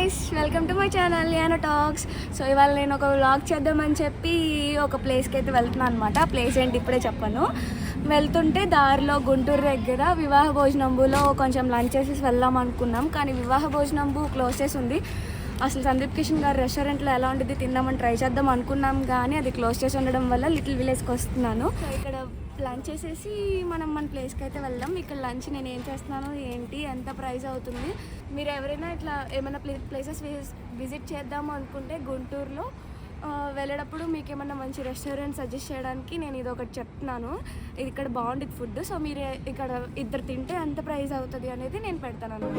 Guys, welcome to my channel Liana talks. So ఇవాళ నేను ఒక వ్లాగ్ చేద్దామని చెప్పి ఒక ప్లేస్కి అయితే వెళ్తున్నాను అనమాట. ఆ ప్లేస్ ఏంటి ఇప్పుడే చెప్పను. వెళ్తుంటే దారిలో గుంటూరు దగ్గర వివాహ భోజనంబులో కొంచెం లంచ్ చేసేసి వెళ్దాం అనుకున్నాం. కానీ వివాహ భోజనంబు క్లోజ్ చేసి ఉంది. అసలు సందీప్ కిషన్ గారు రెస్టారెంట్లో ఎలా ఉంటుంది తిందామని ట్రై చేద్దాం అనుకున్నాం, కానీ అది క్లోజ్ చేసి ఉండడం వల్ల లిటిల్ విలేజ్కి వస్తున్నాను. సో ఇక్కడ లంచ్ చేసేసి మనం మన ప్లేస్కి అయితే వెళ్దాం. ఇక్కడ లంచ్ నేను ఏం చేస్తున్నాను, ఏంటి, ఎంత ప్రైస్ అవుతుంది, మీరు ఎవరైనా ఇట్లా ఏమైనా ప్లేసెస్ విజిట్ చేద్దాము అనుకుంటే గుంటూరులో వెళ్ళేటప్పుడు మీకు ఏమన్నా మంచి రెస్టారెంట్ సజెస్ట్ చేయడానికి నేను ఇది ఒకటి చెప్తున్నాను. ఇది ఇక్కడ బాగుంటుంది ఫుడ్. సో మీరు ఇక్కడ ఇద్దరు తింటే ఎంత ప్రైస్ అవుతుంది అనేది నేను పెడతాను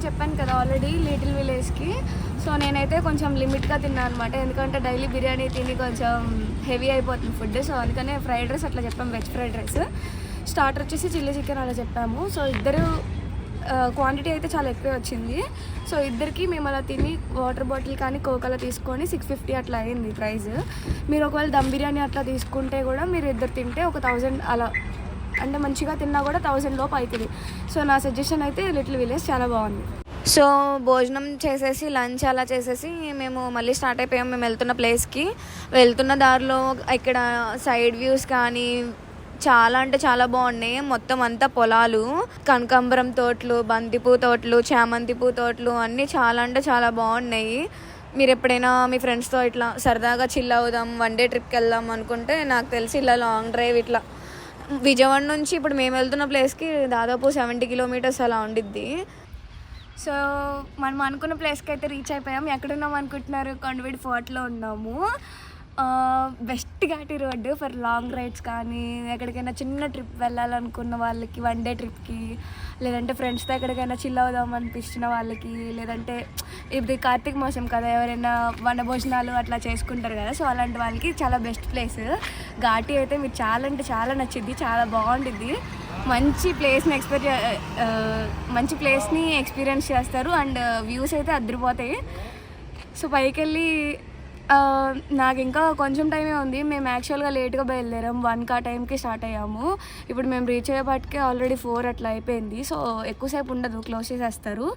చెప్పాను కదా ఆల్రెడీ లిటిల్ విలేజ్కి. సో నేనైతే కొంచెం లిమిట్గా తిన్నాను అనమాట, ఎందుకంటే డైలీ బిర్యానీ తిని కొంచెం హెవీ అయిపోతుంది ఫుడ్. సో అందుకనే ఫ్రైడ్ రైస్ అట్లా చెప్పాము, వెజ్ ఫ్రైడ్ రైస్. స్టార్టర్ వచ్చేసి చిల్లీ చికెన్ అలా చెప్పాము. సో ఇద్దరు క్వాంటిటీ అయితే చాలా ఎక్కువ వచ్చింది. సో ఇద్దరికి మేము అలా తిని వాటర్ బాటిల్ కానీ కోక్ అలా తీసుకొని 650 అట్లా అయింది ప్రైస్. మీరు ఒకవేళ దమ్ బిర్యానీ అట్లా తీసుకుంటే కూడా మీరు ఇద్దరు తింటే ఒక 1000 అలా, అంటే మంచిగా తిన్నా కూడా 1000 లోపు అవుతుంది. సో నా సజెషన్ అయితే లిటిల్ విలేజ్ చాలా బాగుంది. సో భోజనం చేసేసి లంచ్ అలా చేసేసి మేము మళ్ళీ స్టార్ట్ అయిపోయాం. మేము వెళ్తున్న ప్లేస్కి వెళ్తున్న దారిలో ఇక్కడ సైడ్ వ్యూస్ కానీ చాలా అంటే చాలా బాగున్నాయి. మొత్తం అంతా పొలాలు, కనకాంబరం తోటలు, బంతిపూ తోటలు, చామంతి పూ తోటలు అన్నీ చాలా అంటే చాలా బాగున్నాయి. మీరు ఎప్పుడైనా మీ ఫ్రెండ్స్తో ఇట్లా సరదాగా చిల్ అవుదాం, వన్ డే ట్రిప్కి వెళ్దాం అనుకుంటే నాకు తెలిసి ఇలా లాంగ్ డ్రైవ్ ఇట్లా విజయవాడ నుంచి ఇప్పుడు మేము వెళ్తున్న ప్లేస్కి దాదాపు 70 కిలోమీటర్స్ అలా ఉండిద్ది. సో మనం అనుకున్న ప్లేస్కి అయితే రీచ్ అయిపోయాం. ఎక్కడున్నాం అనుకుంటున్నారు? కొండవీడి ఫోర్ట్లో ఉన్నాము. బెస్ట్ ఘాటి రోడ్డు ఫర్ లాంగ్ రైడ్స్ కానీ ఎక్కడికైనా చిన్న ట్రిప్ వెళ్ళాలనుకున్న వాళ్ళకి, వన్ డే ట్రిప్కి, లేదంటే ఫ్రెండ్స్తో ఎక్కడికైనా చిల్ అవుదాం అనిపిస్తున్న వాళ్ళకి, లేదంటే ఇప్పుడు కార్తీక మాసం కదా, ఎవరైనా వనభోజనాలు అట్లా చేసుకుంటారు కదా, సో అలాంటి వాళ్ళకి చాలా బెస్ట్ ప్లేస్. ఘాటి అయితే మీరు చాలా అంటే చాలా నచ్చిద్ది, చాలా బాగుండిద్ది. మంచి ప్లేస్ని ఎక్స్పీరియన్స్ చేస్తారు అండ్ వ్యూస్ అయితే అదిరిపోతాయి. సో పైకి వెళ్ళి నాకు ఇంకా కొంచెం టైమే ఉంది. మేము యాక్చువల్గా లేట్గా బయలుదేరాం, 1 ఆ టైంకి స్టార్ట్ అయ్యాము. ఇప్పుడు మేము రీచ్ అయ్యేపాటికే ఆల్రెడీ 4 అట్లా అయిపోయింది. సో ఎక్కువసేపు ఉండదు, క్లోజ్ చేసేస్తారు.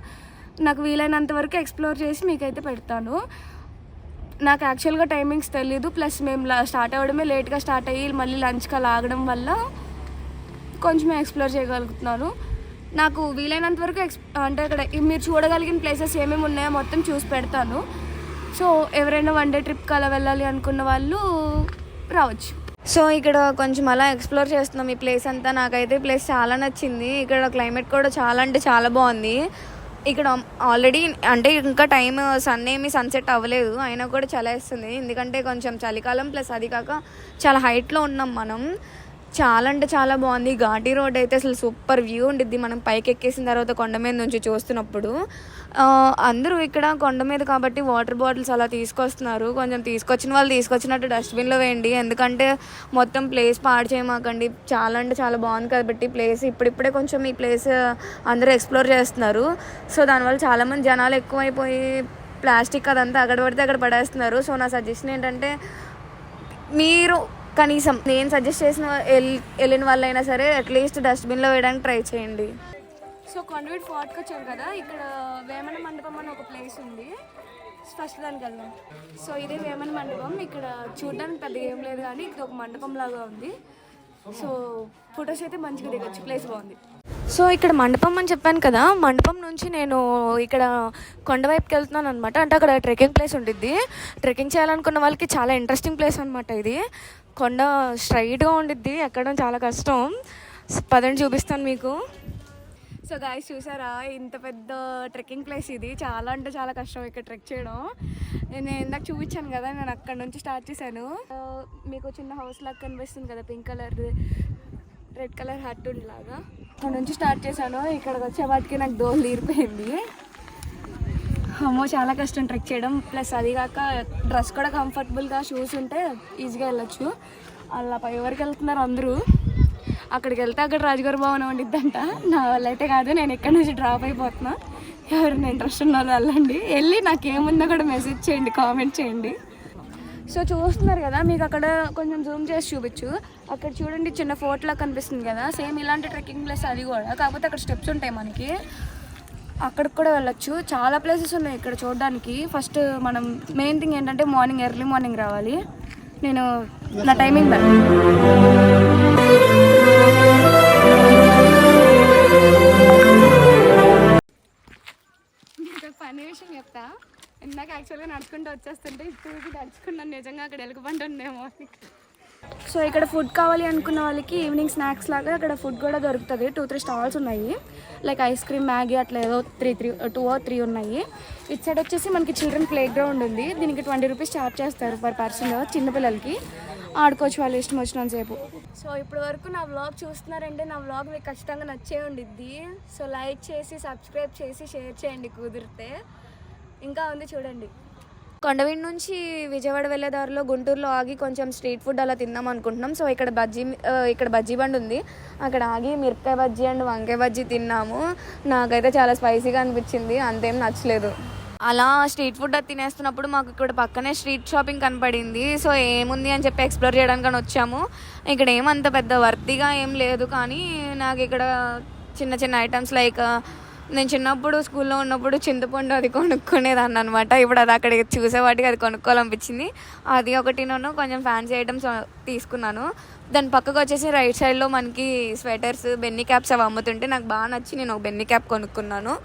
నాకు వీలైనంత వరకు ఎక్స్ప్లోర్ చేసి మీకైతే పెడతాను. నాకు యాక్చువల్గా టైమింగ్స్ తెలీదు, ప్లస్ మేము స్టార్ట్ అవ్వడమే లేట్గా స్టార్ట్ అయ్యి మళ్ళీ లంచ్కి అలా ఆగడం వల్ల కొంచెం ఎక్స్ప్లోర్ చేయగలుగుతున్నాను. నాకు వీలైనంత వరకు అంటే ఇక్కడ మీరు చూడగలిగిన ప్లేసెస్ ఏమేమి ఉన్నాయో మొత్తం చూసి పెడతాను. సో ఎవరైనా వన్ డే ట్రిప్కి అలా వెళ్ళాలి అనుకున్న వాళ్ళు రావచ్చు. సో ఇక్కడ కొంచెం అలా ఎక్స్ప్లోర్ చేస్తున్నాం ఈ ప్లేస్ అంతా. నాకైతే ఈ ప్లేస్ చాలా నచ్చింది. ఇక్కడ క్లైమేట్ కూడా చాలా అంటే చాలా బాగుంది. ఇక్కడ ఆల్రెడీ అంటే ఇంకా టైం సన్సెట్ అవ్వలేదు, అయినా కూడా చలి వేస్తుంది, ఎందుకంటే కొంచెం చలికాలం, ప్లస్ అది కాక చాలా హైట్లో ఉన్నాం మనం. చాలా అంటే చాలా బాగుంది. ఘాటి రోడ్ అయితే అసలు సూపర్ వ్యూ ఉండిద్ది మనం పైకి ఎక్కేసిన తర్వాత కొండ మీద నుంచి చూస్తున్నప్పుడు. అందరూ ఇక్కడ కొండ మీద కాబట్టి వాటర్ బాటిల్స్ అలా తీసుకొస్తున్నారు. కొంచెం తీసుకొచ్చిన వాళ్ళు తీసుకొచ్చినట్టు డస్ట్బిన్లో వేయండి, ఎందుకంటే మొత్తం ప్లేస్ పాడు చేయమాకండి. చాలా అంటే చాలా బాగుంది కాబట్టి ప్లేస్ ఇప్పుడిప్పుడే కొంచెం ఈ ప్లేస్ అందరూ ఎక్స్ప్లోర్ చేస్తున్నారు. సో దానివల్ల చాలామంది జనాలు ఎక్కువైపోయి ప్లాస్టిక్ అదంతా అక్కడ పడితే అక్కడ పడేస్తున్నారు. సో నా సజెషన్ ఏంటంటే మీరు కనీసం నేను సజెస్ట్ చేసిన వెళ్ళిన వాళ్ళైనా సరే అట్లీస్ట్ డస్ట్బిన్లో వేయడానికి ట్రై చేయండి. సో కొండవీడి ఫోర్ట్కి వచ్చాం కదా, ఇక్కడ వేమన మండపం అని ఒక ప్లేస్ ఉంది. ఫస్ట్ దానికి వెళ్దాం. సో ఇదే వేమన మండపం. ఇక్కడ చూడడానికి పెద్దగా ఏం లేదు, కానీ ఇక్కడ ఒక మండపం లాగా ఉంది. సో ఫొటోస్ అయితే మంచిగా దిగచ్చు, ప్లేస్ బాగుంది. సో ఇక్కడ మండపం అని చెప్పాను కదా, మండపం నుంచి నేను ఇక్కడ కొండవైపుకి వెళ్తున్నాను అనమాట. అంటే అక్కడ ట్రెక్కింగ్ ప్లేస్ ఉండిద్ది. ట్రెక్కింగ్ చేయాలనుకున్న వాళ్ళకి చాలా ఇంట్రెస్టింగ్ ప్లేస్ అనమాట. ఇది కొండ స్ట్రైట్గా ఉండిద్ది, ఎక్కడం చాలా కష్టం. పదండి చూపిస్తాను మీకు. సో గాయ్స్ చూసారా, ఇంత పెద్ద ట్రెక్కింగ్ ప్లేస్ ఇది. చాలా అంటే చాలా కష్టం ఇక్కడ ట్రెక్ చేయడం. నేను ఇందాక చూపించాను కదా, నేను అక్కడ నుంచి స్టార్ట్ చేశాను. మీకు చిన్న హౌస్ లాగా కనిపిస్తుంది కదా, pink colour red colour hat ఉండేలాగా. అక్కడ నుంచి స్టార్ట్ చేశాను. ఇక్కడికి వచ్చేవాటికి నాకు దోలు తీరిపోయింది. అమ్మో చాలా కష్టం ట్రెక్ చేయడం. ప్లస్ అది కాక డ్రెస్ కూడా కంఫర్టబుల్గా షూస్ ఉంటే ఈజీగా వెళ్ళొచ్చు. అలా పై వరకు వెళ్తున్నారు అందరూ. అక్కడికి వెళ్తే అక్కడ రాజుగారి భవనం ఉండిద్దంట. నా వల్ల అయితే కాదు, నేను ఇక్కడ నుంచి డ్రాప్ అయిపోతున్నా. ఎవరైనా ఇంట్రెస్ట్ ఉన్న వాళ్ళు వెళ్ళండి, వెళ్ళి నాకేముందో కూడా మెసేజ్ చేయండి, కామెంట్ చేయండి. సో చూస్తున్నారు కదా, మీకు అక్కడ కొంచెం జూమ్ చేసి చూపించు. అక్కడ చూడండి చిన్న ఫోర్ట్లా కనిపిస్తుంది కదా, సేమ్ ఇలాంటి ట్రెక్కింగ్ ప్లేస్ అది కూడా, కాకపోతే అక్కడ స్టెప్స్ ఉంటాయి మనకి, అక్కడికి కూడా వెళ్ళొచ్చు. చాలా ప్లేసెస్ ఉన్నాయి ఇక్కడ చూడడానికి. ఫస్ట్ మనం మెయిన్ థింగ్ ఏంటంటే మార్నింగ్, ఎర్లీ మార్నింగ్ రావాలి. నేను నా టైమింగ్ పని విషయం చెప్తా. ఇందాక యాక్చువల్గా నడుచుకుంటూ వచ్చేస్తుంటే ఇప్పుడు నడుచుకున్నాను, నిజంగా అక్కడ ఎలుగుబంటి ఉందేమో. సో ఇక్కడ ఫుడ్ కావాలి అనుకున్న వాళ్ళకి ఈవినింగ్ స్నాక్స్ లాగా ఇక్కడ ఫుడ్ కూడా దొరుకుతుంది. 2-3 స్టాల్స్ ఉన్నాయి, లైక్ ఐస్ క్రీమ్, మ్యాగీ అట్లా ఏదో 2 or 3 ఉన్నాయి. ఇటు సైడ్ వచ్చేసి మనకి చిల్డ్రన్ ప్లే గ్రౌండ్ ఉంది. దీనికి 20 రూపీస్ ఛార్జ్ చేస్తారు పర్ పర్సన్. చిన్నపిల్లలకి ఆడుకోవచ్చు వాళ్ళు ఇష్టం వచ్చినంతసేపు. సో ఇప్పటి వరకు నా వ్లాగ్ చూస్తున్నారంటే నా వ్లాగ్ మీకు ఖచ్చితంగా నచ్చే ఉండిద్ది. సో లైక్ చేసి, సబ్స్క్రైబ్ చేసి, షేర్ చేయండి కుదిరితే. ఇంకా ఉంది చూడండి. కొండవీడి నుంచి విజయవాడ వెళ్ళే దారిలో గుంటూరులో ఆగి కొంచెం స్ట్రీట్ ఫుడ్ అలా తిందాం అనుకుంటున్నాం. సో ఇక్కడ బజ్జీ బండి ఉంది, అక్కడ ఆగి మిరపకాయ బజ్జీ అండ్ వంకాయ బజ్జీ తిన్నాము. నాకైతే చాలా స్పైసీగా అనిపించింది, అంతేం నచ్చలేదు. అలా స్ట్రీట్ ఫుడ్ అది తినేస్తున్నప్పుడు మాకు ఇక్కడ పక్కనే స్ట్రీట్ షాపింగ్ కనపడింది. సో ఏముంది అని చెప్పి ఎక్స్ప్లోర్ చేయడానికి వచ్చాము. ఇక్కడ ఏమంత పెద్ద వర్తీగా ఏం లేదు, కానీ నాకు ఇక్కడ చిన్న చిన్న ఐటమ్స్ లైక్ నేను చిన్నప్పుడు స్కూల్లో ఉన్నప్పుడు చింతపండు అది కొనుక్కునేదాన్ని అనమాట. ఇప్పుడు అది అక్కడ చూసేవాటికి అది కొనుక్కోవాలనిపించింది. అది ఒకటి నేను కొంచెం ఫ్యాన్సీ ఐటమ్స్ తీసుకున్నాను. దాని పక్కకు వచ్చేసి రైట్ సైడ్లో మనకి స్వెటర్స్, బెన్నీ క్యాప్స్ అవి అమ్ముతుంటే నాకు బాగా నచ్చి నేను ఒక బెన్నీ క్యాప్ కొనుక్కున్నాను.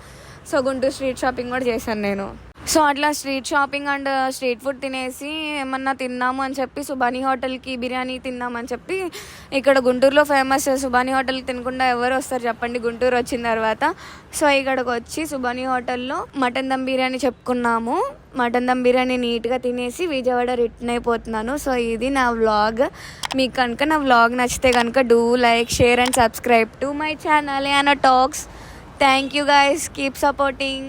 సో గుంటూరు స్ట్రీట్ షాపింగ్ కూడా చేశాను నేను. సో అట్లా street shopping and street food తినేసి ఏమన్నా తిన్నాము అని చెప్పి సుబానీ హోటల్కి బిర్యానీ తిన్నామని చెప్పి, ఇక్కడ గుంటూరులో ఫేమస్ సుబానీ హోటల్కి తినకుండా ఎవరు వస్తారు చెప్పండి గుంటూరు వచ్చిన తర్వాత. సో ఇక్కడికి వచ్చి సుబానీ హోటల్లో మటన్ దమ్ బిర్యానీ చెప్పుకున్నాము. మటన్ దమ్ బిర్యానీ నీట్గా తినేసి విజయవాడ రిటర్న్ అయిపోతున్నాను. సో ఇది నా వ్లాగ్. మీకు కనుక నా వ్లాగ్ నచ్చితే కనుక do like, share and subscribe to my channel Yana talks. Thank you guys, keep supporting.